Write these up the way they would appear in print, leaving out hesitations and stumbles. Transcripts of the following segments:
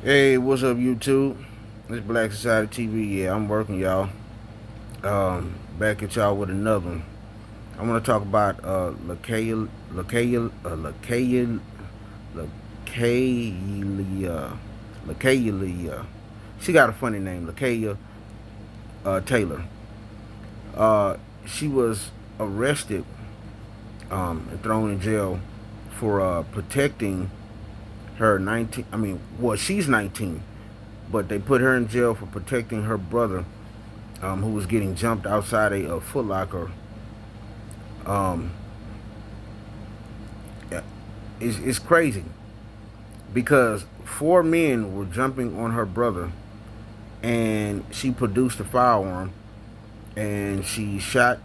Hey, what's up, YouTube? It's Black Society TV. Yeah, I'm working, y'all. Back at y'all with another one. I want to talk about Lakylia, Lakylia. She got a funny name, Lakylia Taylor. She was arrested and thrown in jail for protecting her 19. I mean, well, she's 19, but they put her in jail for protecting her brother, who was getting jumped outside a Foot Locker. Um, it's crazy because four men were jumping on her brother, and she produced a firearm, and she shot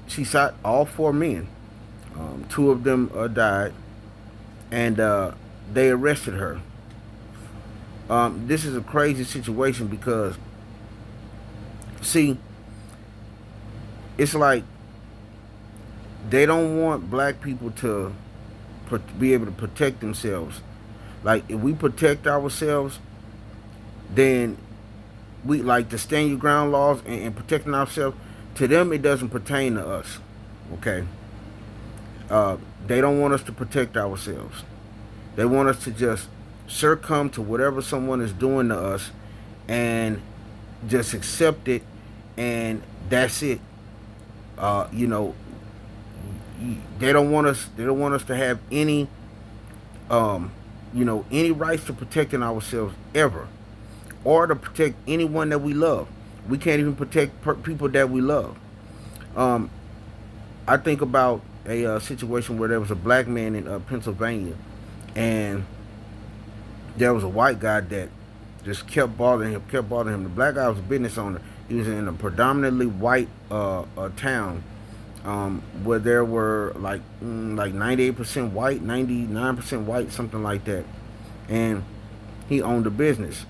she shot all four men. Two of them died, and they arrested her. This is a crazy situation because, see, it's like they don't want black people to be able to protect themselves. Like if we protect ourselves, then we like the stand your ground laws and protecting ourselves. To them, it doesn't pertain to us. Okay, they don't want us to protect ourselves. They want us to just succumb to whatever someone is doing to us and just accept it, and that's it. You know, they don't want us. They don't want us to have any, um, any rights to protecting ourselves ever, or to protect anyone that we love. We can't even protect people that we love. Um, I think about a situation where there was a black man in Pennsylvania, and there was a white guy that just kept bothering him. The black guy was a business owner. He was in a predominantly white town, where there were like 98% white, 99% white, something like that, and he owned a business.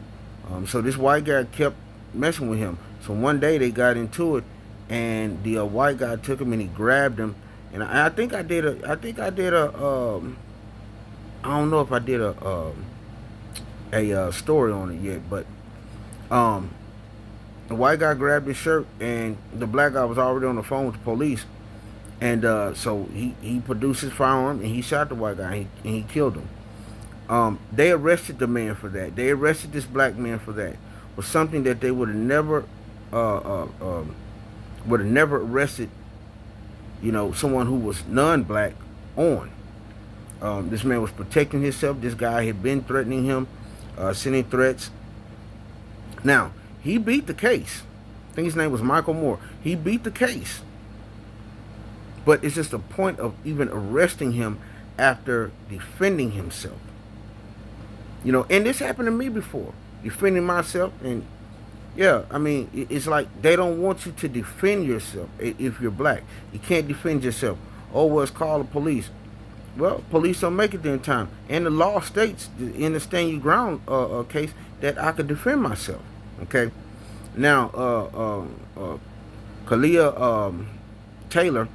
So this white guy kept messing with him. So one day they got into it, and the white guy took him and he grabbed him. And I think I don't know if I did a story on it yet, but um, the white guy grabbed his shirt, and the black guy was already on the phone with the police. And so he produced his firearm and he shot the white guy, and he killed him. They arrested the man for that. They arrested this black man for that. Was something that they uh, uh, um, would have never arrested, someone who was non-black on. This man was protecting himself. This guy had been threatening him, sending threats. Now he beat the case. I think his name was Michael Moore. He beat the case, but it's just the point of even arresting him after defending himself. And this happened to me before, defending myself. And yeah, I mean, it's like they don't want you to defend yourself if you're black. You can't defend yourself. Oh, well, it's called the police. Well, police don't make it there in time. And the law states in the stand your ground case that I could defend myself. Okay? Now, Kalia Taylor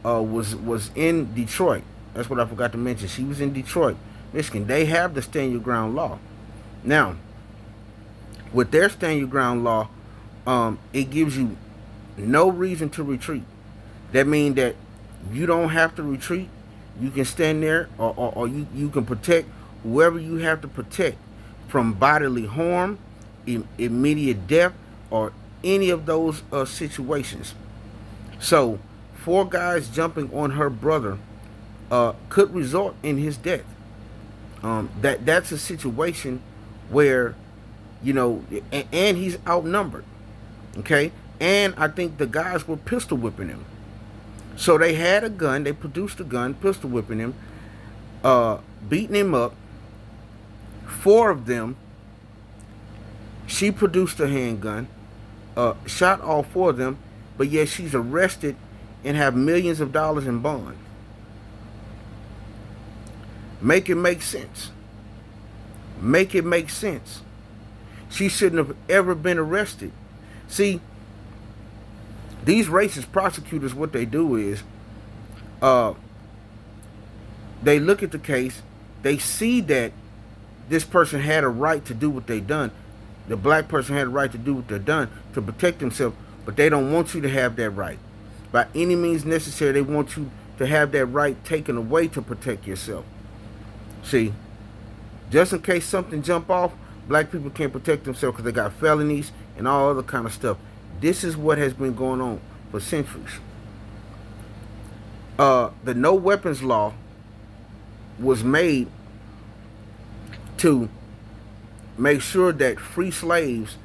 was in Detroit. That's what I forgot to mention. She was in Detroit, Michigan. They have the stand your ground law. Now, with their stand your ground law, it gives you no reason to retreat. That means that you don't have to retreat. You can stand there, or you can protect whoever you have to protect from bodily harm, immediate death, or any of those situations. So, four guys jumping on her brother could result in his death. That's a situation where, and he's outnumbered. Okay, and I think the guys were pistol whipping him. So they had a gun. They produced a gun, pistol whipping him, beating him up. Four of them. She produced a handgun, shot all four of them, but yet she's arrested and have millions of dollars in bond. Make it make sense. Make it make sense. She shouldn't have ever been arrested. See, these racist prosecutors, what they do is, they look at the case, they see that this person had a right to do what they done. The black person had a right to do what they're done to protect themselves, but they don't want you to have that right. By any means necessary, they want you to have that right taken away to protect yourself. See, just in case something jump off, black people can't protect themselves because they got felonies and all other kind of stuff. This is what has been going on for centuries. The no weapons law was made to make sure that free slaves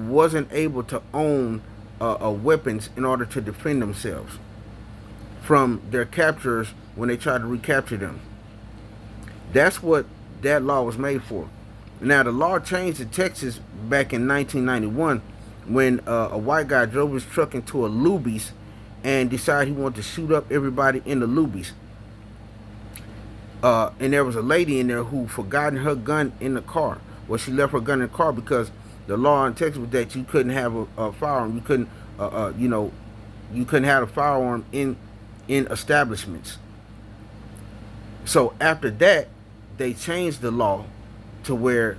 wasn't able to own weapons in order to defend themselves from their captors when they tried to recapture them. That's what that law was made for. Now, the law changed in Texas back in 1991 when a white guy drove his truck into a Luby's and decided he wanted to shoot up everybody in the Luby's. And there was a lady in there who forgotten her gun in the car. Well, she left her gun in the car because the law in Texas was that you couldn't have a firearm. You couldn't, you couldn't have a firearm in establishments. So after that, they changed the law to where,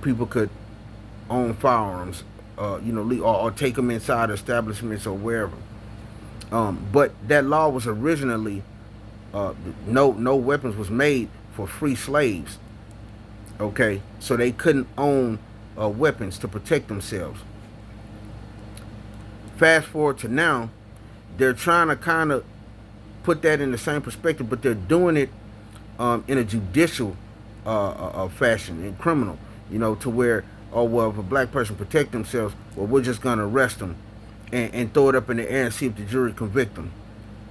people could own firearms, or take them inside establishments or wherever. But that law was originally, no weapons was made for free slaves. Okay, so they couldn't own weapons to protect themselves. Fast forward to now, they're trying to kind of put that in the same perspective, but they're doing it in a judicial fashion, in criminal, to where, oh, well, if a black person protect themselves, well, we're just going to arrest them and throw it up in the air and see if the jury convict them.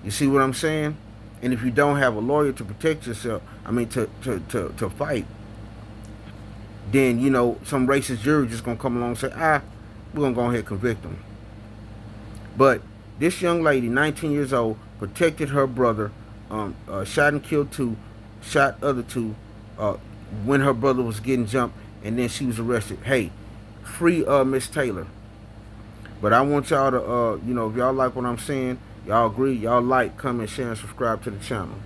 You see what I'm saying? And if you don't have a lawyer to protect yourself, to fight, then, some racist jury just going to come along and say, we're going to go ahead and convict them. But this young lady, 19 years old, protected her brother, shot and killed two, shot other two when her brother was getting jumped, and then she was arrested. Hey, free Miss Taylor. But I want y'all to, if y'all like what I'm saying, y'all agree, y'all like, comment, share, and subscribe to the channel.